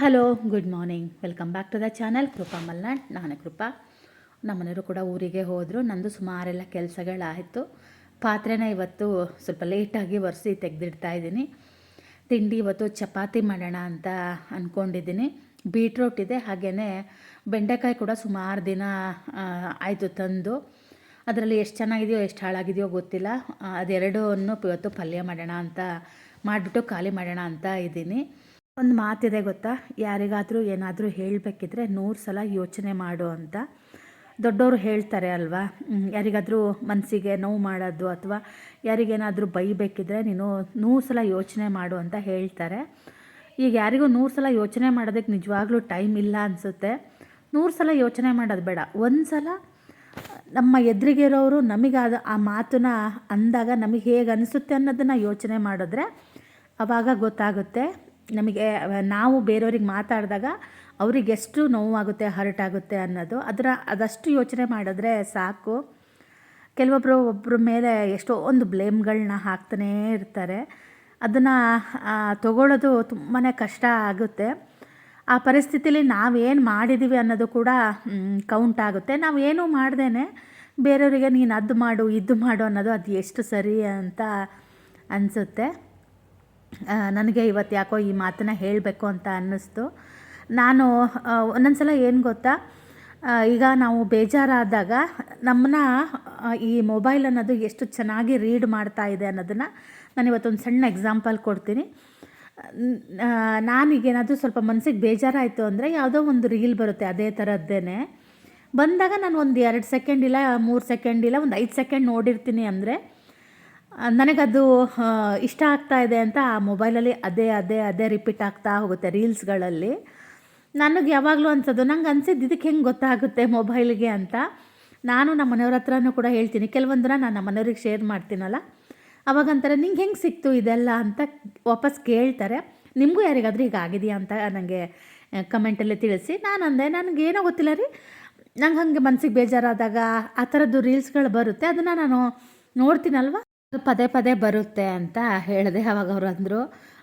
Hello, good morning. Welcome back to the channel Krupa Malnad. ನಾನು ಕೃಪಾ. ನಮ್ಮನೆಯವರು ಕೂಡ ಊರಿಗೆ ಹೋದರು. ನಂದು ಸುಮಾರೆಲ್ಲ ಕೆಲಸಗಳಾಯಿತು. ಪಾತ್ರೆನ ಇವತ್ತು ಸ್ವಲ್ಪ ಲೇಟಾಗಿ ಒರೆಸಿ ತೆಗೆದಿಡ್ತಾ ಇದ್ದೀನಿ. ತಿಂಡಿ ಇವತ್ತು ಚಪಾತಿ ಮಾಡೋಣ ಅಂತ ಅಂದ್ಕೊಂಡಿದ್ದೀನಿ. ಬೀಟ್ರೋಟ್ ಇದೆ, ಹಾಗೆಯೇ ಬೆಂಡೆಕಾಯಿ ಕೂಡ ಸುಮಾರು ದಿನ ಆಯಿತು ತಂದು. ಅದರಲ್ಲಿ ಎಷ್ಟು ಚೆನ್ನಾಗಿದೆಯೋ ಎಷ್ಟು ಹಾಳಾಗಿದೆಯೋ ಗೊತ್ತಿಲ್ಲ. ಅದೆರಡನ್ನು ಇವತ್ತು ಪಲ್ಯ ಮಾಡೋಣ ಅಂತ ಮಾಡಿಬಿಟ್ಟು ಖಾಲಿ ಮಾಡೋಣ ಅಂತ ಇದ್ದೀನಿ. ಒಂದು ಮಾತಿದೆ ಗೊತ್ತಾ, ಯಾರಿಗಾದರೂ ಏನಾದರೂ ಹೇಳಬೇಕಿದ್ರೆ 100 ಸಲ ಯೋಚನೆ ಮಾಡು ಅಂತ ದೊಡ್ಡವರು ಹೇಳ್ತಾರೆ ಅಲ್ವಾ. ಯಾರಿಗಾದರೂ ಮನಸ್ಸಿಗೆ ನೋವು ಮಾಡೋದು ಅಥವಾ ಯಾರಿಗೇನಾದರೂ ಬೈಬೇಕಿದ್ರೆ ನೀನು 100 ಸಲ ಯೋಚನೆ ಮಾಡು ಅಂತ ಹೇಳ್ತಾರೆ. ಈಗ ಯಾರಿಗೂ 100 ಸಲ ಯೋಚನೆ ಮಾಡೋದಕ್ಕೆ ನಿಜವಾಗ್ಲೂ ಟೈಮ್ ಇಲ್ಲ ಅನಿಸುತ್ತೆ. 100 ಸಲ ಯೋಚನೆ ಮಾಡೋದು ಬೇಡ, ಒಂದು ಸಲ ನಮ್ಮ ಎದುರಿಗಿರೋರು ನಮಗಾದ ಆ ಮಾತನ್ನ ಅಂದಾಗ ನಮಗೆ ಹೇಗೆ ಅನಿಸುತ್ತೆ ಅನ್ನೋದನ್ನು ಯೋಚನೆ ಮಾಡಿದ್ರೆ ಆವಾಗ ಗೊತ್ತಾಗುತ್ತೆ ನಮಗೆ. ನಾವು ಬೇರೆಯವ್ರಿಗೆ ಮಾತಾಡಿದಾಗ ಅವ್ರಿಗೆ ಎಷ್ಟು ನೋವಾಗುತ್ತೆ, ಹರ್ಟ್ ಆಗುತ್ತೆ ಅನ್ನೋದು ಅದಷ್ಟು ಯೋಚನೆ ಮಾಡಿದ್ರೆ ಸಾಕು. ಒಬ್ಬರ ಮೇಲೆ ಎಷ್ಟೊಂದು ಬ್ಲೇಮ್ಗಳನ್ನ ಹಾಕ್ತಾನೇ ಇರ್ತಾರೆ. ಅದನ್ನು ತಗೊಳ್ಳೋದು ತುಂಬಾ ಕಷ್ಟ ಆಗುತ್ತೆ. ಆ ಪರಿಸ್ಥಿತಿಲಿ ನಾವೇನು ಮಾಡಿದ್ದೀವಿ ಅನ್ನೋದು ಕೂಡ ಕೌಂಟ್ ಆಗುತ್ತೆ. ನಾವೇನು ಮಾಡ್ದೇ ಬೇರೆಯವರಿಗೆ ನೀನು ಅದು ಮಾಡು ಇದು ಮಾಡು ಅನ್ನೋದು ಅದು ಎಷ್ಟು ಸರಿ ಅಂತ ಅನಿಸುತ್ತೆ. ನನಗೆ ಇವತ್ತು ಯಾಕೋ ಈ ಮಾತನ್ನ ಹೇಳಬೇಕು ಅಂತ ಅನ್ನಿಸ್ತು. ನಾನು ಒಂದೊಂದು ಸಲ ಏನು ಗೊತ್ತಾ, ಈಗ ನಾವು ಬೇಜಾರಾದಾಗ ನಮ್ಮನ್ನ ಈ ಮೊಬೈಲ್ ಅನ್ನೋದು ಎಷ್ಟು ಚೆನ್ನಾಗಿ ರೀಡ್ ಮಾಡ್ತಾ ಇದೆ ಅನ್ನೋದನ್ನು ನಾನು ಇವತ್ತೊಂದು ಸಣ್ಣ ಎಕ್ಸಾಂಪಲ್ ಕೊಡ್ತೀನಿ. ನಾನೀಗೇನಾದರೂ ಸ್ವಲ್ಪ ಮನಸ್ಸಿಗೆ ಬೇಜಾರಾಯಿತು ಅಂದರೆ ಯಾವುದೋ ಒಂದು ರೀಲ್ ಬರುತ್ತೆ ಅದೇ ಥರದ್ದೇನೆ. ಬಂದಾಗ ನಾನು ಒಂದು 2 ಸೆಕೆಂಡ್ ಇಲ್ಲ 3 ಸೆಕೆಂಡ್ ಇಲ್ಲ ಒಂದು 5 ಸೆಕೆಂಡ್ ನೋಡಿರ್ತೀನಿ. ಅಂದರೆ ನನಗದು ಇಷ್ಟ ಆಗ್ತಾ ಇದೆ ಅಂತ ಆ ಮೊಬೈಲಲ್ಲಿ ಅದೇ ರಿಪೀಟ್ ಆಗ್ತಾ ಹೋಗುತ್ತೆ ರೀಲ್ಸ್ಗಳಲ್ಲಿ. ನನಗೆ ಯಾವಾಗಲೂ ಅನ್ಸೋದು, ನಂಗೆ ಅನ್ಸಿದ್ದು ಇದಕ್ಕೆ ಹೆಂಗೆ ಗೊತ್ತಾಗುತ್ತೆ ಮೊಬೈಲ್ಗೆ ಅಂತ. ನಾನು ನಮ್ಮ ಮನೆಯವ್ರ ಹತ್ರನೂ ಕೂಡ ಹೇಳ್ತೀನಿ. ಕೆಲವೊಂದನ್ನ ನಾನು ನಮ್ಮ ಮನೆಯವ್ರಿಗೆ ಶೇರ್ ಮಾಡ್ತೀನಲ್ಲ, ಅವಾಗಂತಾರೆ ನಿಂಗೆ ಹೆಂಗೆ ಸಿಕ್ತು ಇದೆಲ್ಲ ಅಂತ ವಾಪಸ್ ಕೇಳ್ತಾರೆ. ನಿಮಗೂ ಯಾರಿಗಾದ್ರೂ ಈಗ ಆಗಿದೆಯಾ ಅಂತ ನನಗೆ ಕಮೆಂಟಲ್ಲಿ ತಿಳಿಸಿ. ನಾನು ಅಂದೆ, ನನಗೇನೋ ಗೊತ್ತಿಲ್ಲ ರೀ, ನಂಗೆ ಹಾಗೆ ಮನಸ್ಸಿಗೆ ಬೇಜಾರಾದಾಗ ಆ ಥರದ್ದು ರೀಲ್ಸ್ಗಳು ಬರುತ್ತೆ, ಅದನ್ನು ನಾನು ನೋಡ್ತೀನಲ್ವ, ಪದೇ ಬರುತ್ತೆ ಅಂತ ಹೇಳಿದೆ. ಅವಾಗ ಅವರು ಅಂದರು,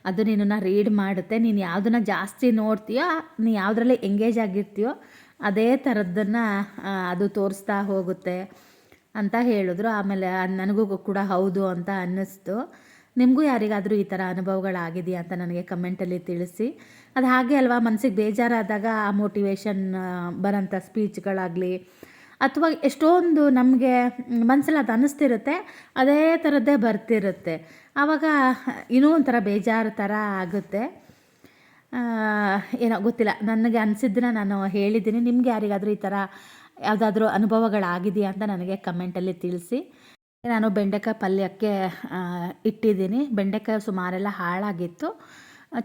ಅದು ನಿನ್ನನ್ನು ರೀಡ್ ಮಾಡುತ್ತೆ, ನೀನು ಯಾವುದನ್ನು ಜಾಸ್ತಿ ನೋಡ್ತೀಯೋ, ನೀನು ಯಾವುದರಲ್ಲಿ ಎಂಗೇಜ್ ಆಗಿರ್ತೀಯೋ ಅದೇ ಥರದ್ದನ್ನು ಅದು ತೋರಿಸ್ತಾ ಹೋಗುತ್ತೆ ಅಂತ ಹೇಳಿದ್ರು. ಆಮೇಲೆ ನನಗೂ ಕೂಡ ಹೌದು ಅಂತ ಅನ್ನಿಸ್ತು. ನಿಮಗೂ ಯಾರಿಗಾದರೂ ಈ ಥರ ಅನುಭವಗಳಾಗಿದೆಯಾ ಅಂತ ನನಗೆ ಕಮೆಂಟಲ್ಲಿ ತಿಳಿಸಿ. ಅದು ಹಾಗೆ ಅಲ್ವಾ, ಮನಸ್ಸಿಗೆ ಬೇಜಾರಾದಾಗ ಆ ಮೋಟಿವೇಶನ್ ಬರೋಂಥ ಸ್ಪೀಚ್ಗಳಾಗಲಿ ಅಥವಾ ಎಷ್ಟೊಂದು ನಮಗೆ ಮನಸ್ಸಲ್ಲಿ ಅದು ಅನ್ನಿಸ್ತಿರುತ್ತೆ, ಅದೇ ಥರದ್ದೇ ಬರ್ತಿರುತ್ತೆ. ಆವಾಗ ಇನ್ನೂ ಒಂಥರ ಬೇಜಾರು ಥರ ಆಗುತ್ತೆ. ಏನೋ ಗೊತ್ತಿಲ್ಲ, ನನಗೆ ಅನಿಸಿದ್ದನ್ನ ನಾನು ಹೇಳಿದ್ದೀನಿ. ನಿಮಗೆ ಯಾರಿಗಾದರೂ ಈ ಥರ ಯಾವುದಾದ್ರೂ ಅನುಭವಗಳಾಗಿದೆಯಾ ಅಂತ ನನಗೆ ಕಮೆಂಟಲ್ಲಿ ತಿಳಿಸಿ. ನಾನು ಬೆಂಡೆಕಾಯಿ ಪಲ್ಯಕ್ಕೆ ಇಟ್ಟಿದ್ದೀನಿ. ಬೆಂಡೆಕಾಯಿ ಸುಮಾರೆಲ್ಲ ಹಾಳಾಗಿತ್ತು.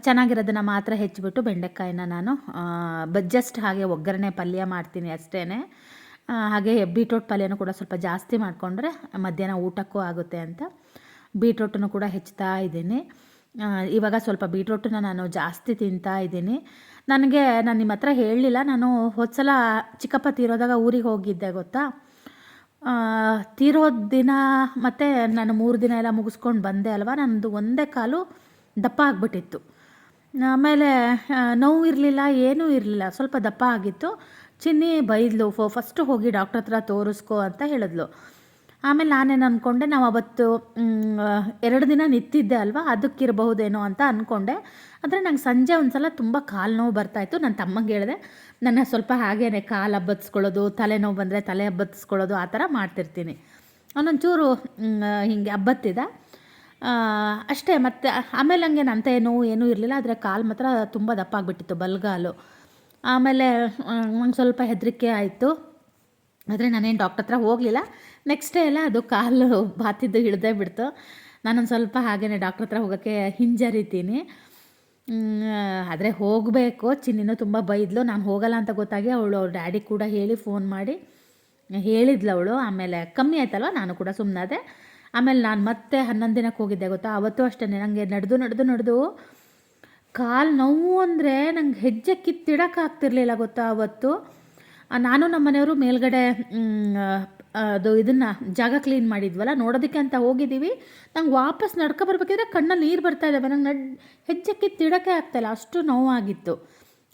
ಚೆನ್ನಾಗಿರೋದನ್ನು ಮಾತ್ರ ಹೆಚ್ಚಿಬಿಟ್ಟು ಬೆಂಡೆಕಾಯಿನ ನಾನು ಜಸ್ಟ್ ಹಾಗೆ ಒಗ್ಗರಣೆ ಪಲ್ಯ ಮಾಡ್ತೀನಿ ಅಷ್ಟೇ. ಹಾಗೆ ಬೀಟ್ರೋಟ್ ಪಲ್ಯನೂ ಕೂಡ ಸ್ವಲ್ಪ ಜಾಸ್ತಿ ಮಾಡಿಕೊಂಡ್ರೆ ಮಧ್ಯಾಹ್ನ ಊಟಕ್ಕೂ ಆಗುತ್ತೆ ಅಂತ ಬೀಟ್ರೋಟನ್ನು ಕೂಡ ಹೆಚ್ಚುತ್ತಾ ಇದ್ದೀನಿ. ಇವಾಗ ಸ್ವಲ್ಪ ಬೀಟ್ರೋಟನ್ನ ನಾನು ಜಾಸ್ತಿ ತಿಂತಾ ಇದ್ದೀನಿ. ನಾನು ನಿಮ್ಮ ಹತ್ರ ಹೇಳಲಿಲ್ಲ, ನಾನು ಹೋದ್ಸಲ ಚಿಕ್ಕಪ್ಪ ತೀರೋದಾಗ ಊರಿಗೆ ಹೋಗಿದ್ದೆ ಗೊತ್ತಾ. ತೀರೋದ ದಿನ ಮತ್ತು ನಾನು 3 ದಿನ ಎಲ್ಲ ಮುಗಿಸ್ಕೊಂಡು ಬಂದೆ ಅಲ್ವಾ, ನನ್ನದು ಒಂದೇ ಕಾಲು ದಪ್ಪ ಆಗಿಬಿಟ್ಟಿತ್ತು. ಆಮೇಲೆ ನೋವು ಇರಲಿಲ್ಲ, ಏನೂ ಇರಲಿಲ್ಲ, ಸ್ವಲ್ಪ ದಪ್ಪ ಆಗಿತ್ತು. ಚಿನ್ನಿ ಬೈದ್ಲು, ಫಸ್ಟು ಹೋಗಿ ಡಾಕ್ಟ್ರ್ ಹತ್ರ ತೋರಿಸ್ಕೊ ಅಂತ ಹೇಳಿದ್ಲು. ಆಮೇಲೆ ನಾನೇನು ಅಂದ್ಕೊಂಡೆ, ನಾವು ಅವತ್ತು 2 ದಿನ ನಿಂತಿದ್ದೆ ಅಲ್ವಾ, ಅದಕ್ಕಿರಬಹುದೇನೋ ಅಂತ ಅಂದ್ಕೊಂಡೆ. ಆದರೆ ನಂಗೆ ಸಂಜೆ ಒಂದು ಸಲ ತುಂಬ ಕಾಲು ನೋವು ಬರ್ತಾಯಿತ್ತು. ನನ್ನ ತಮ್ಮಂಗೆ ಹೇಳಿದೆ, ನನ್ನ ಸ್ವಲ್ಪ ಹಾಗೇ ಕಾಲು ಹಬ್ಬತ್ಸ್ಕೊಳ್ಳೋದು, ತಲೆನೋವು ಬಂದರೆ ತಲೆ ಹಬ್ಬತ್ಸ್ಕೊಳ್ಳೋದು ಆ ಥರ ಮಾಡ್ತಿರ್ತೀನಿ. ಅವನೊಂಚೂರು ಹೀಗೆ ಹಬ್ಬತ್ತಿದ ಅಷ್ಟೇ. ಮತ್ತು ಆಮೇಲೆ ಹಂಗೆ ಅಂಥ ನೋವು ಏನೂ ಇರಲಿಲ್ಲ, ಆದರೆ ಕಾಲು ಮಾತ್ರ ತುಂಬ ದಪ್ಪ ಆಗಿಬಿಟ್ಟಿತ್ತು, ಬಲ್ಗಾಲು. ಆಮೇಲೆ ನಂಗೆ ಸ್ವಲ್ಪ ಹೆದರಿಕೆ ಆಯಿತು, ಆದರೆ ನಾನೇನು ಡಾಕ್ಟ್ರ್ ಹತ್ರ ಹೋಗಲಿಲ್ಲ. ನೆಕ್ಸ್ಟ್ ಡೇ ಎಲ್ಲ ಅದು ಕಾಲು ಬಾತಿದ್ದು ಹಿಡ್ದೇ ಬಿಡ್ತು. ನಾನೊಂದು ಸ್ವಲ್ಪ ಹಾಗೇ ಡಾಕ್ಟ್ರ್ ಹತ್ರ ಹೋಗೋಕ್ಕೆ ಹಿಂಜರಿತೀನಿ. ಆದರೆ ಹೋಗಬೇಕು. ಚಿನ್ನಿನೂ ತುಂಬ ಬೈದ್ಲು. ನಾನು ಹೋಗಲ್ಲ ಅಂತ ಗೊತ್ತಾಗಿ ಅವಳು ಅವ್ರ ಡ್ಯಾಡಿ ಕೂಡ ಹೇಳಿ ಫೋನ್ ಮಾಡಿ ಹೇಳಿದ್ಲು ಅವಳು. ಆಮೇಲೆ ಕಮ್ಮಿ ಆಯ್ತಲ್ವ, ನಾನು ಕೂಡ ಸುಮ್ಮನಾದೆ. ಆಮೇಲೆ ನಾನು ಮತ್ತೆ 11 ದಿನಕ್ಕೆ ಹೋಗಿದ್ದೆ ಗೊತ್ತಾ. ಅವತ್ತು ಅಷ್ಟೇ ನನಗೆ ನಡೆದು ಕಾಲು ನೋವು ಅಂದರೆ ನಂಗೆ ಹೆಜ್ಜೆ ಕಿತ್ತಿಡೋಕ್ಕಾಗ್ತಿರ್ಲಿಲ್ಲ ಗೊತ್ತಾ. ಅವತ್ತು ನಾನು ನಮ್ಮ ಮನೆಯವರು ಮೇಲ್ಗಡೆ ಅದು ಇದನ್ನು ಜಾಗ ಕ್ಲೀನ್ ಮಾಡಿದ್ವಲ್ಲ, ನೋಡೋದಕ್ಕೆ ಅಂತ ಹೋಗಿದ್ದೀವಿ. ನಂಗೆ ವಾಪಸ್ ನಡ್ಕೊ ಬರ್ಬೇಕಿದ್ರೆ ಕಣ್ಣಲ್ಲಿ ನೀರು ಬರ್ತಾಯಿದ್ದಾವೆ. ನಂಗೆ ಹೆಜ್ಜೆ ಕಿತ್ತಿಡೋಕ್ಕೆ ಆಗ್ತಾಯಿಲ್ಲ, ಅಷ್ಟು ನೋವಾಗಿತ್ತು.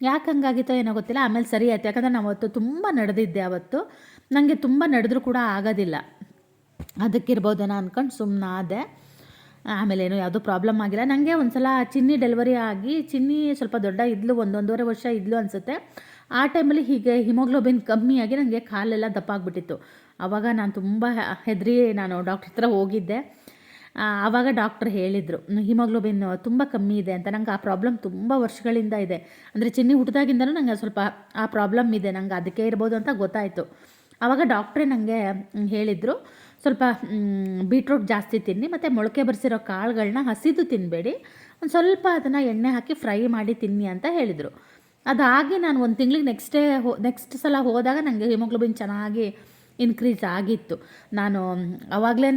ಯಾಕೆ ಹಂಗಾಗಿತ್ತೋ ಏನೋ ಗೊತ್ತಿಲ್ಲ. ಆಮೇಲೆ ಸರಿ ಆಯ್ತು, ಯಾಕಂದರೆ ನಾವು ಅವತ್ತು ತುಂಬ ನಡೆದಿದ್ದೆ. ಅವತ್ತು ನನಗೆ ತುಂಬ ನಡೆದ್ರೂ ಕೂಡ ಆಗೋದಿಲ್ಲ, ಅದಕ್ಕಿರ್ಬೋದೇನೋ ಅಂದ್ಕೊಂಡು ಸುಮ್ಮನಾದೆ. ಆಮೇಲೆ ಏನೋ ಯಾವುದೂ ಪ್ರಾಬ್ಲಮ್ ಆಗಿಲ್ಲ. ನನಗೆ ಒಂದು ಸಲ ಚಿನ್ನಿ ಡೆಲಿವರಿ ಆಗಿ, ಚಿನ್ನಿ ಸ್ವಲ್ಪ ದೊಡ್ಡ ಇದ್ಲು, 1.5 ವರ್ಷ ಇದ್ಲು ಅನಿಸುತ್ತೆ. ಆ ಟೈಮಲ್ಲಿ ಹೀಗೆ ಹಿಮೋಗ್ಲೋಬಿನ್ ಕಮ್ಮಿಯಾಗಿ ನನಗೆ ಕಾಲೆಲ್ಲ ದಪ್ಪ ಆಗಿಬಿಟ್ಟಿತ್ತು. ಆವಾಗ ನಾನು ತುಂಬ ಹೆದರಿ ನಾನು ಡಾಕ್ಟ್ರ್ ಹತ್ರ ಹೋಗಿದ್ದೆ. ಆವಾಗ ಡಾಕ್ಟ್ರ್ ಹೇಳಿದರು, ಹಿಮೋಗ್ಲೋಬಿನ್ ತುಂಬ ಕಮ್ಮಿ ಇದೆ ಅಂತ. ನಂಗೆ ಆ ಪ್ರಾಬ್ಲಮ್ ತುಂಬ ವರ್ಷಗಳಿಂದ ಇದೆ. ಅಂದರೆ ಚಿನ್ನಿ ಹುಟ್ಟಿದಾಗಿಂದನೂ ನನಗೆ ಸ್ವಲ್ಪ ಆ ಪ್ರಾಬ್ಲಮ್ ಇದೆ, ನಂಗೆ ಅದಕ್ಕೆ ಇರ್ಬೋದು ಅಂತ ಗೊತ್ತಾಯಿತು. ಆವಾಗ ಡಾಕ್ಟ್ರೇ ನನಗೆ ಹೇಳಿದರು, ಸ್ವಲ್ಪ ಬೀಟ್ರೂಟ್ ಜಾಸ್ತಿ ತಿನ್ನಿ, ಮತ್ತು ಮೊಳಕೆ ಬರಿಸಿರೋ ಕಾಳುಗಳನ್ನ ಹಸಿದು ತಿನ್ನಬೇಡಿ, ಒಂದು ಸ್ವಲ್ಪ ಅದನ್ನು ಎಣ್ಣೆ ಹಾಕಿ ಫ್ರೈ ಮಾಡಿ ತಿನ್ನಿ ಅಂತ ಹೇಳಿದರು. ಅದಾಗಿ ನಾನು 1 ತಿಂಗಳಿಗೆ ನೆಕ್ಸ್ಟ್ ಸಲ ಹೋದಾಗ ನನಗೆ ಹಿಮೋಗ್ಲೋಬಿನ್ ಚೆನ್ನಾಗಿ ಇನ್ಕ್ರೀಸ್ ಆಗಿತ್ತು. ನಾನು ಆವಾಗಲೇ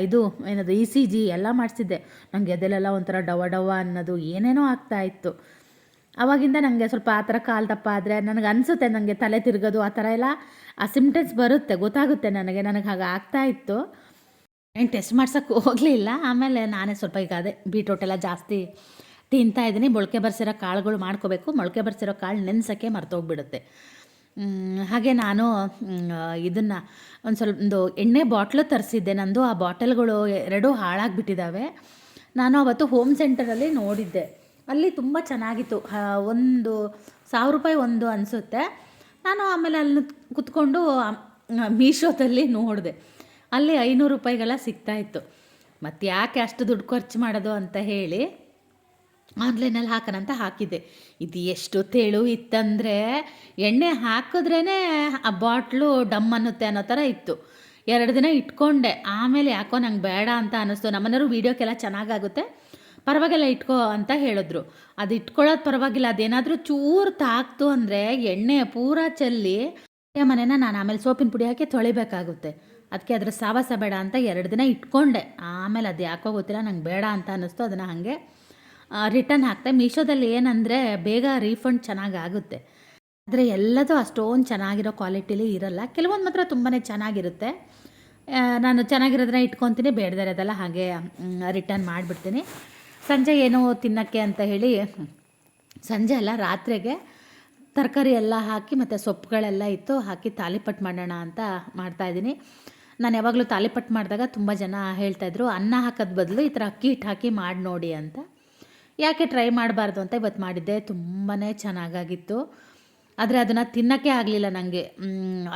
ಇದು ಏನದು ECG ಎಲ್ಲ ಮಾಡಿಸಿದ್ದೆ. ನನಗೆ ಅದೆಲ್ಲ ಒಂಥರ ಡವ ಡವ ಅನ್ನೋದು ಏನೇನೋ ಆಗ್ತಾಯಿತ್ತು. ಆವಾಗಿಂದ ನನಗೆ ಸ್ವಲ್ಪ ಆ ಥರ ಕಾಲು ದಪ್ಪ ಆದರೆ ನನಗೆ ಅನಿಸುತ್ತೆ, ನನಗೆ ತಲೆ ತಿರುಗೋದು ಆ ಥರ ಎಲ್ಲ ಆ ಸಿಮ್ಟಮ್ಸ್ ಬರುತ್ತೆ, ಗೊತ್ತಾಗುತ್ತೆ ನನಗೆ ಹಾಗೆ ಆಗ್ತಾಯಿತ್ತು. ಏನು ಟೆಸ್ಟ್ ಮಾಡ್ಸೋಕ್ಕೆ ಹೋಗಲಿಲ್ಲ. ಆಮೇಲೆ ನಾನೇ ಸ್ವಲ್ಪ ಈಗ ಅದೇ ಬೀಟ್ರೂಟ್ ಎಲ್ಲ ಜಾಸ್ತಿ ತಿಂತಾಯಿದ್ದೀನಿ. ಮೊಳಕೆ ಬರಿಸಿರೋ ಕಾಳುಗಳು ಮಾಡ್ಕೋಬೇಕು. ಮೊಳಕೆ ಬರಿಸಿರೋ ಕಾಳು ನೆನೆಸೋಕ್ಕೆ ಮರ್ತೋಗ್ಬಿಡುತ್ತೆ. ಹಾಗೆ ನಾನು ಇದನ್ನು ಒಂದು ಎಣ್ಣೆ ಬಾಟ್ಲು ತರಿಸಿದ್ದೆ. ನಂದು ಆ ಬಾಟಲ್ಗಳು 2 ಹಾಳಾಗಿಬಿಟ್ಟಿದ್ದಾವೆ. ನಾನು ಅವತ್ತು ಹೋಮ್ ಸೆಂಟರಲ್ಲಿ ನೋಡಿದ್ದೆ, ಅಲ್ಲಿ ತುಂಬ ಚೆನ್ನಾಗಿತ್ತು. 1,000 ರೂಪಾಯಿ ಒಂದು ಅನಿಸುತ್ತೆ. ನಾನು ಆಮೇಲೆ ಅಲ್ಲಿ ಕುತ್ಕೊಂಡು ಮೀಶೋದಲ್ಲಿ ನೋಡಿದೆ, ಅಲ್ಲಿ 500 ರೂಪಾಯಿಗೆಲ್ಲ ಸಿಗ್ತಾಯಿತ್ತು. ಮತ್ತು ಯಾಕೆ ಅಷ್ಟು ದುಡ್ಡು ಖರ್ಚು ಮಾಡೋದು ಅಂತ ಹೇಳಿ ಆನ್ಲೈನಲ್ಲಿ ಹಾಕೋಣಂತ ಹಾಕಿದ್ದೆ. ಇದು ಎಷ್ಟು ತೆಳು ಇತ್ತಂದರೆ ಎಣ್ಣೆ ಹಾಕಿದ್ರೇ ಆ ಬಾಟ್ಲು ಡಮ್ ಅನ್ನುತ್ತೆ ಅನ್ನೋ ಥರ ಇತ್ತು. 2 ದಿನ ಇಟ್ಕೊಂಡೆ. ಆಮೇಲೆ ಯಾಕೋ ನಂಗೆ ಬೇಡ ಅಂತ ಅನ್ನಿಸ್ತು. ನಮ್ಮನೆಯವರು ವೀಡಿಯೋಕ್ಕೆಲ್ಲ ಚೆನ್ನಾಗಾಗುತ್ತೆ, ಪರವಾಗಿಲ್ಲ ಇಟ್ಕೋ ಅಂತ ಹೇಳಿದ್ರು. ಅದು ಇಟ್ಕೊಳ್ಳೋದು ಪರವಾಗಿಲ್ಲ, ಅದೇನಾದರೂ ಚೂರು ತಾಕ್ತು ಅಂದರೆ ಎಣ್ಣೆ ಪೂರಾ ಚೆಲ್ಲಿ ಮನೆನ ನಾನು ಆಮೇಲೆ ಸೋಪಿನ ಪುಡಿ ಹಾಕಿ ತೊಳಿಬೇಕಾಗುತ್ತೆ. ಅದಕ್ಕೆ ಅದ್ರ ಸಾವಾಸ ಬೇಡ ಅಂತ 2 ದಿನ ಇಟ್ಕೊಂಡೆ. ಆಮೇಲೆ ಅದು ಯಾಕೋ ಗೊತ್ತಿಲ್ಲ, ನಂಗೆ ಬೇಡ ಅಂತ ಅನ್ನಿಸ್ತು. ಅದನ್ನು ಹಾಗೆ ರಿಟರ್ನ್ ಹಾಕ್ತೆ. ಮೀಶೋದಲ್ಲಿ ಏನಂದರೆ ಬೇಗ ರೀಫಂಡ್ ಚೆನ್ನಾಗಾಗುತ್ತೆ, ಆದರೆ ಎಲ್ಲದೂ ಅಷ್ಟೊಂದು ಚೆನ್ನಾಗಿರೋ ಕ್ವಾಲಿಟಿಲಿ ಇರಲ್ಲ. ಕೆಲವೊಂದು ಮಾತ್ರ ತುಂಬಾ ಚೆನ್ನಾಗಿರುತ್ತೆ. ನಾನು ಚೆನ್ನಾಗಿರೋದನ್ನ ಇಟ್ಕೊತೀನಿ, ಬೇಡದಿರೋದೆಲ್ಲ ಹಾಗೆ ರಿಟರ್ನ್ ಮಾಡಿಬಿಡ್ತೀನಿ. ಸಂಜೆ ಏನೋ ತಿನ್ನೋಕ್ಕೆ ಅಂತ ಹೇಳಿ, ಸಂಜೆ ಅಲ್ಲ ರಾತ್ರಿಗೆ ತರಕಾರಿ ಎಲ್ಲ ಹಾಕಿ ಮತ್ತು ಸೊಪ್ಪುಗಳೆಲ್ಲ ಇತ್ತು, ಹಾಕಿ ತಾಲಿಪಟ್ಟು ಮಾಡೋಣ ಅಂತ ಮಾಡ್ತಾಯಿದ್ದೀನಿ. ನಾನು ಯಾವಾಗಲೂ ತಾಲಿಪಟ್ಟು ಮಾಡಿದಾಗ ತುಂಬ ಜನ ಹೇಳ್ತಾಯಿದ್ರು, ಅನ್ನ ಹಾಕೋದು ಬದಲು ಈ ಥರ ಅಕ್ಕಿ ಹಿಟ್ಟು ಹಾಕಿ ಮಾಡಿ ನೋಡಿ ಅಂತ. ಯಾಕೆ ಟ್ರೈ ಮಾಡಬಾರ್ದು ಅಂತ ಇವತ್ತು ಮಾಡಿದ್ದೆ. ತುಂಬಾ ಚೆನ್ನಾಗಾಗಿತ್ತು. ಆದರೆ ಅದನ್ನು ತಿನ್ನೋಕ್ಕೆ ಆಗಲಿಲ್ಲ ನನಗೆ,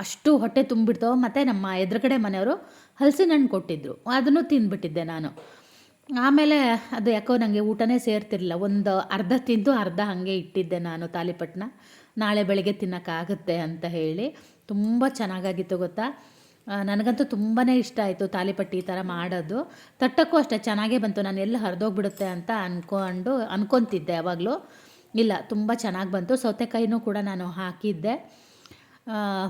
ಅಷ್ಟು ಹೊಟ್ಟೆ ತುಂಬಿಡ್ತು. ಮತ್ತು ನಮ್ಮ ಎದುರುಗಡೆ ಮನೆಯವರು ಹಲಸಿನ ಹಣ್ಣು ಕೊಟ್ಟಿದ್ದರು, ಅದನ್ನು ತಿಂದುಬಿಟ್ಟಿದ್ದೆ ನಾನು. ಆಮೇಲೆ ಅದು ಯಾಕೋ ನನಗೆ ಊಟನೇ ಸೇರ್ತಿರಲಿಲ್ಲ. ಒಂದು ಅರ್ಧ ತಿಂದು ಅರ್ಧ ಹಾಗೆ ಇಟ್ಟಿದ್ದೆ ನಾನು ತಾಲಿಪಟ್ಟನ್ನ, ನಾಳೆ ಬೆಳಗ್ಗೆ ತಿನ್ನೋಕ್ಕಾಗುತ್ತೆ ಅಂತ ಹೇಳಿ. ತುಂಬ ಚೆನ್ನಾಗಾಗಿತ್ತು ಗೊತ್ತಾ. ನನಗಂತೂ ತುಂಬಾ ಇಷ್ಟ ಆಯಿತು ತಾಲಿಪಟ್ಟು ಈ ಥರ ಮಾಡೋದು. ತಟ್ಟಕ್ಕೂ ಅಷ್ಟೇ ಚೆನ್ನಾಗೇ ಬಂತು. ನಾನು ಎಲ್ಲ ಹರಿದೋಗ್ಬಿಡುತ್ತೆ ಅಂತ ಅನ್ಕೊತಿದ್ದೆ ಯಾವಾಗಲೂ. ಇಲ್ಲ, ತುಂಬ ಚೆನ್ನಾಗಿ ಬಂತು. ಸೌತೆಕಾಯಿನೂ ಕೂಡ ನಾನು ಹಾಕಿದ್ದೆ.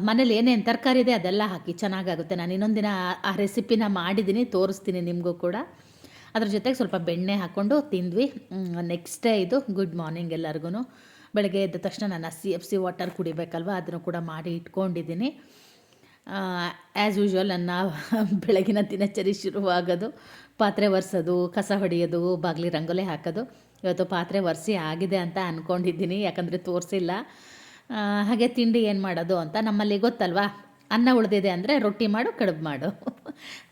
ಮನೇಲಿ ಏನೇನು ತರಕಾರಿ ಇದೆ ಅದೆಲ್ಲ ಹಾಕಿ ಚೆನ್ನಾಗಾಗುತ್ತೆ. ನಾನು ಇನ್ನೊಂದು ದಿನ ಆ ರೆಸಿಪಿನ ಮಾಡಿದ್ದೀನಿ, ತೋರಿಸ್ತೀನಿ ನಿಮಗೂ ಕೂಡ. ಅದ್ರ ಜೊತೆಗೆ ಸ್ವಲ್ಪ ಬೆಣ್ಣೆ ಹಾಕ್ಕೊಂಡು ತಿಂದ್ವಿ. ನೆಕ್ಸ್ಟ್ ಡೇ ಇದು ಗುಡ್ ಮಾರ್ನಿಂಗ್ ಎಲ್ಲರಿಗೂ. ಬೆಳಗ್ಗೆ ಎದ್ದ ತಕ್ಷಣ ನಾನು CFC ವಾಟರ್ ಕುಡಿಬೇಕಲ್ವ, ಅದನ್ನು ಕೂಡ ಮಾಡಿ ಇಟ್ಕೊಂಡಿದ್ದೀನಿ. ಆ್ಯಸ್ ಯೂಶ್ವಲ್ ನನ್ನ ಬೆಳಗಿನ ದಿನಚರಿ ಶುರುವಾಗೋದು ಪಾತ್ರೆ ಒರೆಸೋದು, ಕಸ ಹೊಡೆಯೋದು, ಬಾಗಿಲಿ ರಂಗೋಲಿ ಹಾಕೋದು. ಇವತ್ತು ಪಾತ್ರೆ ಒರೆಸಿ ಆಗಿದೆ ಅಂತ ಅಂದ್ಕೊಂಡಿದ್ದೀನಿ, ಯಾಕಂದರೆ ತೋರಿಸಿಲ್ಲ. ಹಾಗೆ ತಿಂಡಿ ಏನು ಮಾಡೋದು ಅಂತ. ನಮ್ಮಲ್ಲಿ ಗೊತ್ತಲ್ವಾ, ಅನ್ನ ಉಳಿದಿದೆ ಅಂದರೆ ರೊಟ್ಟಿ ಮಾಡು, ಕಡುಬು ಮಾಡು.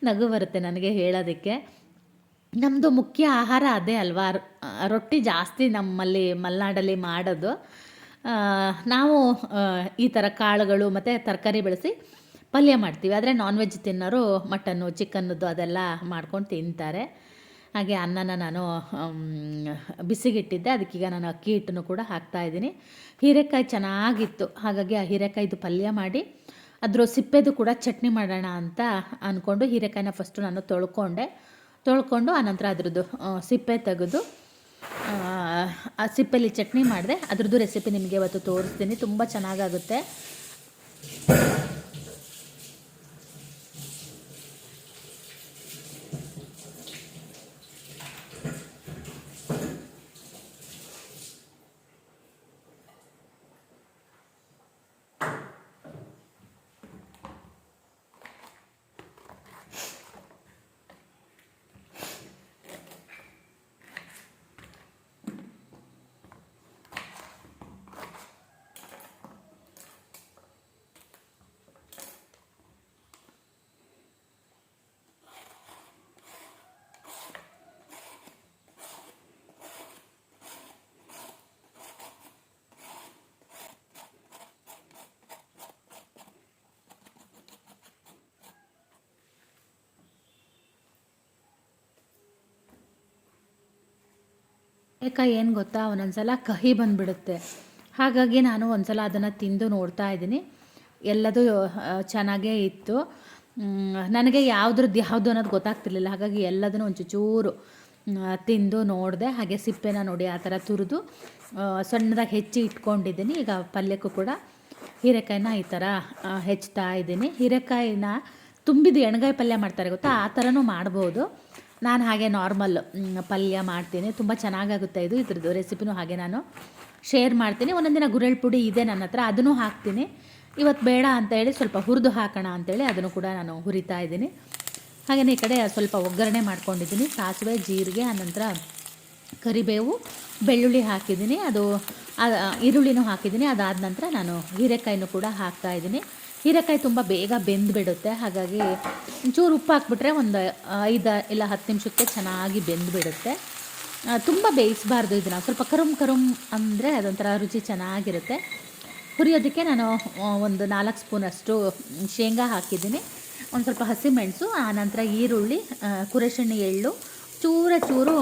ನಗು ಬರುತ್ತೆ ನನಗೆ ಹೇಳೋದಕ್ಕೆ. ನಮ್ಮದು ಮುಖ್ಯ ಆಹಾರ ಅದೇ ಅಲ್ವಾ, ರೊಟ್ಟಿ ಜಾಸ್ತಿ ನಮ್ಮಲ್ಲಿ ಮಲೆನಾಡಲ್ಲಿ ಮಾಡೋದು. ನಾವು ಈ ಥರ ಕಾಳುಗಳು ಮತ್ತು ತರಕಾರಿ ಬೆಳೆಸಿ ಪಲ್ಯ ಮಾಡ್ತೀವಿ. ಆದರೆ ನಾನ್ ವೆಜ್ ತಿನ್ನೋರು ಮಟನ್ನು, ಚಿಕನ್ನದ್ದು ಅದೆಲ್ಲ ಮಾಡ್ಕೊಂಡು ತಿಂತಾರೆ. ಹಾಗೆ ಅನ್ನನ ನಾನು ಬಿಸಿಗಿಟ್ಟಿದ್ದೆ, ಅದಕ್ಕೀಗ ನಾನು ಅಕ್ಕಿ ಹಿಟ್ಟನ್ನು ಕೂಡ ಹಾಕ್ತಾಯಿದ್ದೀನಿ. ಹೀರೆಕಾಯಿ ಚೆನ್ನಾಗಿತ್ತು, ಹಾಗಾಗಿ ಆ ಹೀರೆಕಾಯಿದು ಪಲ್ಯ ಮಾಡಿ ಅದ್ರ ಸಿಪ್ಪೆದು ಕೂಡ ಚಟ್ನಿ ಮಾಡೋಣ ಅಂತ ಅಂದ್ಕೊಂಡು ಹೀರೆಕಾಯಿನ ಫಸ್ಟು ನಾನು ತೊಳ್ಕೊಂಡು ಆನಂತರ ಅದ್ರದ್ದು ಸಿಪ್ಪೆ ತೆಗೆದು ಆ ಸಿಪ್ಪೆಲಿ ಚಟ್ನಿ ಮಾಡಿದೆ. ಅದ್ರದ್ದು ರೆಸಿಪಿ ನಿಮಗೆ ಇವತ್ತು ತೋರಿಸ್ತೀನಿ, ತುಂಬ ಚೆನ್ನಾಗಾಗುತ್ತೆ. ಏಕಾಯಿ ಏನು ಗೊತ್ತಾ, ಒಂದೊಂದ್ಸಲ ಕಹಿ ಬಂದುಬಿಡುತ್ತೆ. ಹಾಗಾಗಿ ನಾನು ಒಂದ್ಸಲ ಅದನ್ನು ತಿಂದು ನೋಡ್ತಾ ಇದ್ದೀನಿ. ಎಲ್ಲದೂ ಚೆನ್ನಾಗೇ ಇತ್ತು. ನನಗೆ ಯಾವ್ದ್ರದ್ದು ಯಾವುದು ಅನ್ನೋದು ಗೊತ್ತಾಗ್ತಿರ್ಲಿಲ್ಲ. ಹಾಗಾಗಿ ಎಲ್ಲದನ್ನು ಒಂಚೂರು ತಿಂದು ನೋಡಿದೆ. ಹಾಗೆ ಸಿಪ್ಪೆನ ನೋಡಿ ಆ ಥರ ತುರಿದು ಸಣ್ಣದಾಗಿ ಹೆಚ್ಚಿ ಇಟ್ಕೊಂಡಿದ್ದೀನಿ. ಈಗ ಪಲ್ಯಕ್ಕೂ ಕೂಡ ಹೀರೆಕಾಯಿನ ಈ ಥರ ಹೆಚ್ಚುತ್ತಾ ಇದ್ದೀನಿ. ಹೀರೆಕಾಯಿನ ತುಂಬಿದ ಎಣ್ಗಾಯಿ ಪಲ್ಯ ಮಾಡ್ತಾರೆ ಗೊತ್ತಾ, ಆ ಥರನೂ ಮಾಡ್ಬೋದು. ನಾನು ಹಾಗೆ ನಾರ್ಮಲ್ ಪಲ್ಯ ಮಾಡ್ತೀನಿ. ತುಂಬ ಚೆನ್ನಾಗಾಗುತ್ತೆ ಇದು. ಇದ್ರದ್ದು ರೆಸಿಪಿನೂ ಹಾಗೆ ನಾನು ಶೇರ್ ಮಾಡ್ತೀನಿ. ಒಂದೊಂದು ದಿನ ಗುರೆಳ್ ಪುಡಿ ಇದೆ ನನ್ನ ಹತ್ರ, ಅದನ್ನು ಹಾಕ್ತೀನಿ. ಇವತ್ತು ಬೇಡ ಅಂತ ಹೇಳಿ ಸ್ವಲ್ಪ ಹುರಿದು ಹಾಕೋಣ ಅಂತೇಳಿ ಅದನ್ನು ಕೂಡ ನಾನು ಹುರಿತಾ ಇದ್ದೀನಿ. ಹಾಗೆಯೇ ಈ ಕಡೆ ಸ್ವಲ್ಪ ಒಗ್ಗರಣೆ ಮಾಡ್ಕೊಂಡಿದ್ದೀನಿ. ಸಾಸಿವೆ, ಜೀರಿಗೆ, ಆನಂತರ ಕರಿಬೇವು, ಬೆಳ್ಳುಳ್ಳಿ ಹಾಕಿದ್ದೀನಿ. ಅದು ಈರುಳ್ಳಿನೂ ಹಾಕಿದ್ದೀನಿ. ಅದಾದ ನಂತರ ನಾನು ಹೀರೆಕಾಯಿನೂ ಕೂಡ ಹಾಕ್ತಾಯಿದ್ದೀನಿ. ಹೀರೆಕಾಯಿ ತುಂಬ ಬೇಗ ಬೆಂದುಬಿಡುತ್ತೆ. ಹಾಗಾಗಿ ಒಂಚೂರು ಉಪ್ಪು ಹಾಕ್ಬಿಟ್ರೆ ಒಂದು 5 ಇಲ್ಲ 10 ನಿಮಿಷಕ್ಕೆ ಚೆನ್ನಾಗಿ ಬೆಂದುಬಿಡುತ್ತೆ. ತುಂಬ ಬೇಯಿಸಬಾರ್ದು ಇದನ್ನು. ಸ್ವಲ್ಪ ಕರುಮ್ ಅಂದರೆ ಅದೊಂಥರ ರುಚಿ ಚೆನ್ನಾಗಿರುತ್ತೆ. ಹುರಿಯೋದಕ್ಕೆ ನಾನು ಒಂದು 4 ಸ್ಪೂನಷ್ಟು ಶೇಂಗಾ ಹಾಕಿದ್ದೀನಿ. ಒಂದು ಸ್ವಲ್ಪ ಹಸಿಮೆಣಸು, ಆನಂತರ ಈರುಳ್ಳಿ, ಕುರೆಸೆಣ್ಣೆ ಎಳ್ಳು, ಚೂರು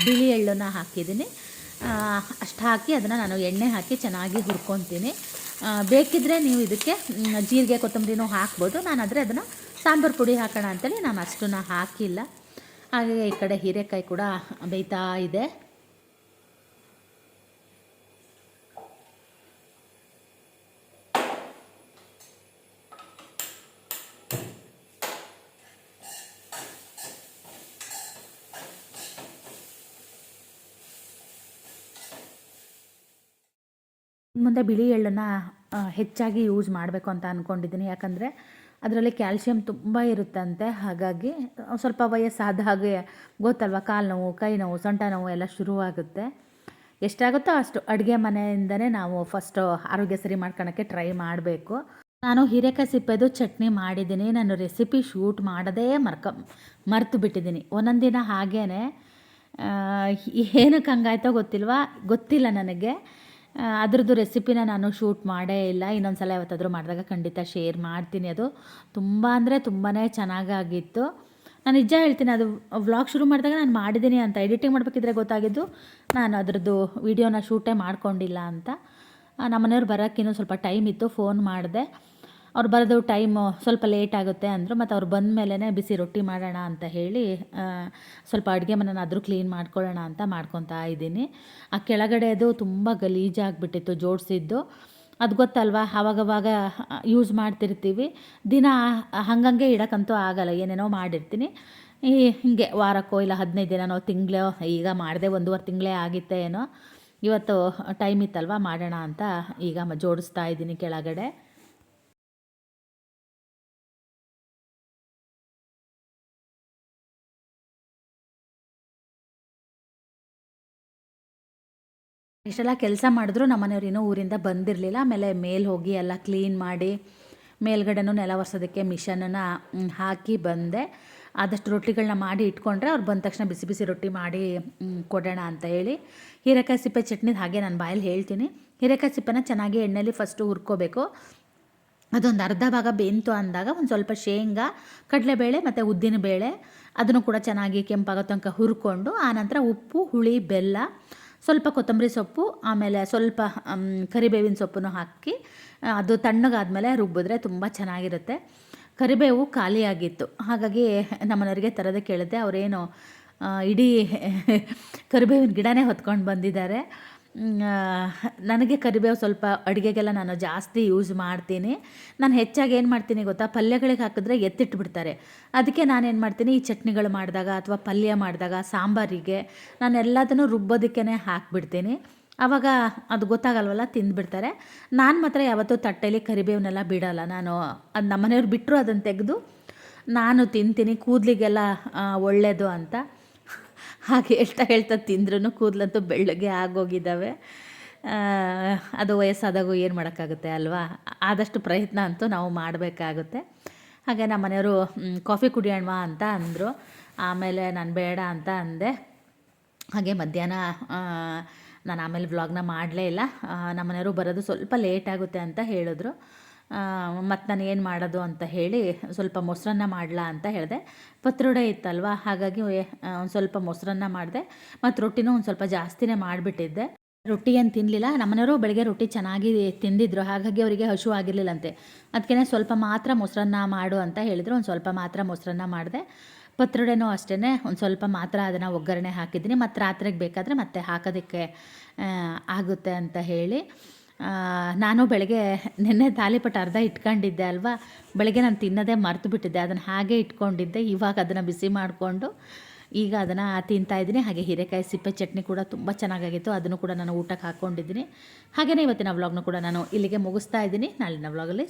ಬಿಳಿ ಎಳ್ಳನ್ನು ಹಾಕಿದ್ದೀನಿ. ಅಷ್ಟು ಹಾಕಿ ಅದನ್ನು ನಾನು ಎಣ್ಣೆ ಹಾಕಿ ಚೆನ್ನಾಗಿ ಹುರ್ಕೊತೀನಿ. ಬೇಕಿದ್ದರೆ ನೀವು ಇದಕ್ಕೆ ಜೀರಿಗೆ, ಕೊತ್ತಂಬರಿನೂ ಹಾಕ್ಬೋದು. ನಾನಾದರೆ ಅದನ್ನು ಸಾಂಬಾರು ಪುಡಿ ಹಾಕೋಣ ಅಂತೇಳಿ ನಾನು ಅಷ್ಟನ್ನು ಹಾಕಿಲ್ಲ. ಹಾಗೆ ಈ ಕಡೆ ಹೀರೆಕಾಯಿ ಕೂಡ ಬೇಯ್ತಾ ಇದೆ. ಮುಂದೆ ಬಿಳಿ ಎಳ್ಳನ್ನು ಹೆಚ್ಚಾಗಿ ಯೂಸ್ ಮಾಡಬೇಕು ಅಂತ ಅಂದ್ಕೊಂಡಿದ್ದೀನಿ. ಯಾಕಂದರೆ ಅದರಲ್ಲಿ ಕ್ಯಾಲ್ಶಿಯಂ ತುಂಬ ಇರುತ್ತಂತೆ. ಹಾಗಾಗಿ ಸ್ವಲ್ಪ ವಯಸ್ಸಾದ ಹಾಗೆ ಗೊತ್ತಲ್ವ, ಕಾಲು ನೋವು, ಕೈ ನೋವು, ಸೊಂಟ ನೋವು ಎಲ್ಲ ಶುರುವಾಗುತ್ತೆ. ಎಷ್ಟಾಗುತ್ತೋ ಅಷ್ಟು ಅಡುಗೆ ಮನೆಯಿಂದನೇ ನಾವು ಫಸ್ಟು ಆರೋಗ್ಯ ಸರಿ ಮಾಡ್ಕೊಳ್ಳೋಕ್ಕೆ ಟ್ರೈ ಮಾಡಬೇಕು. ನಾನು ಹೀರೆಕಾಯಿ ಸಿಪ್ಪೆದು ಚಟ್ನಿ ಮಾಡಿದ್ದೀನಿ. ನಾನು ರೆಸಿಪಿ ಶೂಟ್ ಮಾಡೋದೇ ಮರೆತು ಬಿಟ್ಟಿದ್ದೀನಿ. ಒಂದೊಂದು ದಿನ ಹಾಗೇ ಏನಕ್ಕೆ ಹಂಗಾಯ್ತೋ ಗೊತ್ತಿಲ್ಲ ನನಗೆ. ಅದರದ್ದು ರೆಸಿಪಿನ ನಾನು ಶೂಟ್ ಮಾಡೇ ಇಲ್ಲ. ಇನ್ನೊಂದು ಸಲ ಯಾವತ್ತಾದರೂ ಮಾಡಿದಾಗ ಖಂಡಿತ ಶೇರ್ ಮಾಡ್ತೀನಿ. ಅದು ತುಂಬ ಅಂದರೆ ತುಂಬಾ ಚೆನ್ನಾಗಾಗಿತ್ತು. ನಾನು ನಿಜ ಹೇಳ್ತೀನಿ, ಅದು ವ್ಲಾಗ್ ಶುರು ಮಾಡಿದಾಗ ನಾನು ಮಾಡಿದ್ದೀನಿ ಅಂತ. ಎಡಿಟಿಂಗ್ ಮಾಡಬೇಕಿದ್ರೆ ಗೊತ್ತಾಗಿದ್ದು ನಾನು ಅದರದ್ದು ವೀಡಿಯೋನ ಶೂಟೇ ಮಾಡ್ಕೊಂಡಿಲ್ಲ ಅಂತ. ನಮ್ಮ ಮನೆಯವ್ರು ಬರೋಕ್ಕಿನ್ನೂ ಸ್ವಲ್ಪ ಟೈಮ್ ಇತ್ತು. ಫೋನ್ ಮಾಡಿದೆ. ಅವ್ರು ಬರೋದು ಟೈಮು ಸ್ವಲ್ಪ ಲೇಟ್ ಆಗುತ್ತೆ ಅಂದರು. ಮತ್ತು ಅವ್ರು ಬಂದ ಮೇಲೇ ಬಿಸಿ ರೊಟ್ಟಿ ಮಾಡೋಣ ಅಂತ ಹೇಳಿ ಸ್ವಲ್ಪ ಅಡುಗೆ ಮನೆನಾದರೂ ಕ್ಲೀನ್ ಮಾಡ್ಕೊಳ್ಳೋಣ ಅಂತ ಮಾಡ್ಕೊತಾ ಇದ್ದೀನಿ. ಆ ಕೆಳಗಡೆದು ತುಂಬ ಗಲೀಜಾಗಿಬಿಟ್ಟಿತ್ತು ಜೋಡಿಸಿದ್ದು. ಅದು ಗೊತ್ತಲ್ವಾ, ಆವಾಗವಾಗ ಯೂಸ್ ಮಾಡ್ತಿರ್ತೀವಿ. ದಿನ ಹಂಗಂಗೆ ಇಡೋಕ್ಕಂತೂ ಆಗಲ್ಲ, ಏನೇನೋ ಮಾಡಿರ್ತೀನಿ. ಹೀಗೆ ವಾರಕ್ಕೋ ಇಲ್ಲ 15 ದಿನನೋ ತಿಂಗಳೋ, ಈಗ ಮಾಡಿದೆ 1.5 ತಿಂಗಳೇ ಆಗಿತ್ತೆ ಏನೋ. ಇವತ್ತು ಟೈಮ್ ಇತ್ತಲ್ವ ಮಾಡೋಣ ಅಂತ ಈಗ ಜೋಡಿಸ್ತಾ ಇದ್ದೀನಿ ಕೆಳಗಡೆ. ಇಷ್ಟೆಲ್ಲ ಕೆಲಸ ಮಾಡಿದ್ರು ನಮ್ಮ ಮನೆಯವ್ರು ಇನ್ನೂ ಊರಿಂದ ಬಂದಿರಲಿಲ್ಲ. ಆಮೇಲೆ ಮೇಲೆ ಹೋಗಿ ಎಲ್ಲ ಕ್ಲೀನ್ ಮಾಡಿ ಮೇಲ್ಗಡೆನೂ ನೆಲ ಒರೆಸೋದಕ್ಕೆ ಮಿಷನನ್ನು ಹಾಕಿ ಬಂದೆ. ಆದಷ್ಟು ರೊಟ್ಟಿಗಳನ್ನ ಮಾಡಿ ಇಟ್ಕೊಂಡ್ರೆ ಅವ್ರು ಬಂದ ತಕ್ಷಣ ಬಿಸಿ ಬಿಸಿ ರೊಟ್ಟಿ ಮಾಡಿ ಕೊಡೋಣ ಅಂತ ಹೇಳಿ. ಹೀರೆಕಾಯಿ ಸಿಪ್ಪೆ ಚಟ್ನಿದು ಹಾಗೆ ನಾನು ಬಾಯಲ್ಲಿ ಹೇಳ್ತೀನಿ. ಹೀರೆಕಾಯಿ ಸಿಪ್ಪೆನ ಚೆನ್ನಾಗಿ ಎಣ್ಣೆಯಲ್ಲಿ ಫಸ್ಟು ಹುರ್ಕೋಬೇಕು. ಅದೊಂದು ಅರ್ಧ ಭಾಗ ಬೆಂತು ಅಂದಾಗ ಒಂದು ಸ್ವಲ್ಪ ಶೇಂಗಾ, ಕಡಲೆಬೇಳೆ ಮತ್ತು ಉದ್ದಿನಬೇಳೆ ಅದನ್ನು ಕೂಡ ಚೆನ್ನಾಗಿ ಕೆಂಪಾಗೋ ತನಕ ಹುರ್ಕೊಂಡು, ಆನಂತರ ಉಪ್ಪು, ಹುಳಿ, ಬೆಲ್ಲ, ಸ್ವಲ್ಪ ಕೊತ್ತಂಬರಿ ಸೊಪ್ಪು, ಆಮೇಲೆ ಸ್ವಲ್ಪ ಕರಿಬೇವಿನ ಸೊಪ್ಪನ್ನು ಹಾಕಿ ಅದು ತಣ್ಣಗಾದ್ಮೇಲೆ ರುಬ್ಬಿದ್ರೆ ತುಂಬ ಚೆನ್ನಾಗಿರುತ್ತೆ. ಕರಿಬೇವು ಖಾಲಿಯಾಗಿತ್ತು. ಹಾಗಾಗಿ ನಮ್ಮನೆಯವರಿಗೆ ತರೋದಕ್ಕೆ ಕೇಳಿದ್ದೆ. ಅವರೇನು ಇಡೀ ಕರಿಬೇವಿನ ಗಿಡನೇ ಹೊತ್ಕೊಂಡು ಬಂದಿದ್ದಾರೆ. ನನಗೆ ಕರಿಬೇವು ಸ್ವಲ್ಪ ಅಡುಗೆಗೆಲ್ಲ ನಾನು ಜಾಸ್ತಿ ಯೂಸ್ ಮಾಡ್ತೀನಿ. ನಾನು ಹೆಚ್ಚಾಗಿ ಏನು ಮಾಡ್ತೀನಿ ಗೊತ್ತಾ, ಪಲ್ಯಗಳಿಗೆ ಹಾಕಿದ್ರೆ ಎತ್ತಿಟ್ಬಿಡ್ತಾರೆ. ಅದಕ್ಕೆ ನಾನೇನು ಮಾಡ್ತೀನಿ, ಈ ಚಟ್ನಿಗಳು ಮಾಡಿದಾಗ ಅಥವಾ ಪಲ್ಯ ಮಾಡಿದಾಗ, ಸಾಂಬಾರಿಗೆ ನಾನು ಎಲ್ಲದನ್ನು ರುಬ್ಬೋದಕ್ಕೇ ಹಾಕಿಬಿಡ್ತೀನಿ. ಆವಾಗ ಅದು ಗೊತ್ತಾಗಲ್ವಲ್ಲ, ತಿಂದುಬಿಡ್ತಾರೆ. ನಾನು ಮಾತ್ರ ಯಾವತ್ತೂ ತಟ್ಟೆಯಲ್ಲಿ ಕರಿಬೇವನ್ನೆಲ್ಲ ಬಿಡೋಲ್ಲ. ನಾನು ಅದು ನಮ್ಮನೆಯವ್ರು ಬಿಟ್ಟರು ಅದನ್ನು ತೆಗೆದು ನಾನು ತಿಂತೀನಿ, ಕೂದಲಿಗೆಲ್ಲ ಒಳ್ಳೆಯದು ಅಂತ. ಹಾಗೆ ಹೇಳ್ತಾ ತಿಂದ್ರೂ ಕೂದಲಂತೂ ಬೆಳ್ಳಗೆ ಆಗೋಗಿದ್ದಾವೆ. ಅದು ವಯಸ್ಸಾದಾಗೂ ಏನು ಮಾಡೋಕ್ಕಾಗುತ್ತೆ ಅಲ್ವಾ. ಆದಷ್ಟು ಪ್ರಯತ್ನ ಅಂತೂ ನಾವು ಮಾಡಬೇಕಾಗುತ್ತೆ. ಹಾಗೆ ನಮ್ಮ ಮನೆಯವರು ಕಾಫಿ ಕುಡಿಯೋಣವಾ ಅಂತ ಅಂದರು. ಆಮೇಲೆ ನಾನು ಬೇಡ ಅಂತ ಅಂದೆ. ಹಾಗೆ ಮಧ್ಯಾಹ್ನ ನಾನು ಆಮೇಲೆ ವ್ಲಾಗ್ನ ಮಾಡಲೇ ಇಲ್ಲ. ನಮ್ಮ ಮನೆಯವರು ಬರೋದು ಸ್ವಲ್ಪ ಲೇಟ್ ಆಗುತ್ತೆ ಅಂತ ಹೇಳಿದ್ರು. ಮತ್ತು ನಾನು ಏನು ಮಾಡೋದು ಅಂತ ಹೇಳಿ ಸ್ವಲ್ಪ ಮೊಸರನ್ನ ಮಾಡಲಾ ಅಂತ ಹೇಳಿದೆ. ಪತ್ರೊಡೆ ಇತ್ತಲ್ವ, ಹಾಗಾಗಿ ಒಂದು ಸ್ವಲ್ಪ ಮೊಸರನ್ನ ಮಾಡಿದೆ. ಮತ್ತು ರೊಟ್ಟಿನೂ ಒಂದು ಸ್ವಲ್ಪ ಜಾಸ್ತಿನೇ ಮಾಡಿಬಿಟ್ಟಿದ್ದೆ. ರೊಟ್ಟಿ ಏನು ತಿನ್ನಲಿಲ್ಲ. ನಮ್ಮನೆಯವರು ಬೆಳಗ್ಗೆ ರೊಟ್ಟಿ ಚೆನ್ನಾಗಿ ತಿಂದಿದ್ರು, ಹಾಗಾಗಿ ಅವರಿಗೆ ಹಸಿವು ಆಗಿರಲಿಲ್ಲಂತೆ. ಅದಕ್ಕೆ ಸ್ವಲ್ಪ ಮಾತ್ರ ಮೊಸರನ್ನ ಮಾಡು ಅಂತ ಹೇಳಿದರು. ಒಂದು ಸ್ವಲ್ಪ ಮಾತ್ರ ಮೊಸರನ್ನ ಮಾಡಿದೆ. ಪತ್ರೊಡೆನೂ ಅಷ್ಟೇ ಒಂದು ಸ್ವಲ್ಪ ಮಾತ್ರ ಅದನ್ನು ಒಗ್ಗರಣೆ ಹಾಕಿದ್ದೀನಿ. ಮತ್ತು ರಾತ್ರಿಗೆ ಬೇಕಾದರೆ ಮತ್ತೆ ಹಾಕೋದಕ್ಕೆ ಆಗುತ್ತೆ ಅಂತ ಹೇಳಿ ನಾನು ಬೆಳಗ್ಗೆ ನಿನ್ನೆ ತಾಲಿಪಟ್ಟು ಅರ್ಧ ಇಟ್ಕೊಂಡಿದ್ದೆ ಅಲ್ವಾ, ಬೆಳಗ್ಗೆ ನಾನು ತಿನ್ನೋದೇ ಮರ್ತು ಬಿಟ್ಟಿದ್ದೆ. ಅದನ್ನು ಹಾಗೆ ಇಟ್ಕೊಂಡಿದ್ದೆ. ಇವಾಗ ಅದನ್ನು ಬಿಸಿ ಮಾಡಿಕೊಂಡು ಈಗ ಅದನ್ನು ತಿಂತಾಯಿದ್ದೀನಿ. ಹಾಗೆ ಹೀರೆಕಾಯಿ ಸಿಪ್ಪೆ ಚಟ್ನಿ ಕೂಡ ತುಂಬ ಚೆನ್ನಾಗಾಗಿತ್ತು, ಅದನ್ನು ಕೂಡ ನಾನು ಊಟಕ್ಕೆ ಹಾಕ್ಕೊಂಡಿದ್ದೀನಿ. ಹಾಗೆಯೇ ಇವತ್ತಿನ ವ್ಲಾಗ್ನು ಕೂಡ ನಾನು ಇಲ್ಲಿಗೆ ಮುಗಿಸ್ತಾ ಇದ್ದೀನಿ. ನಾಳಿನ ವ್ಲಾಗಲ್ಲಿ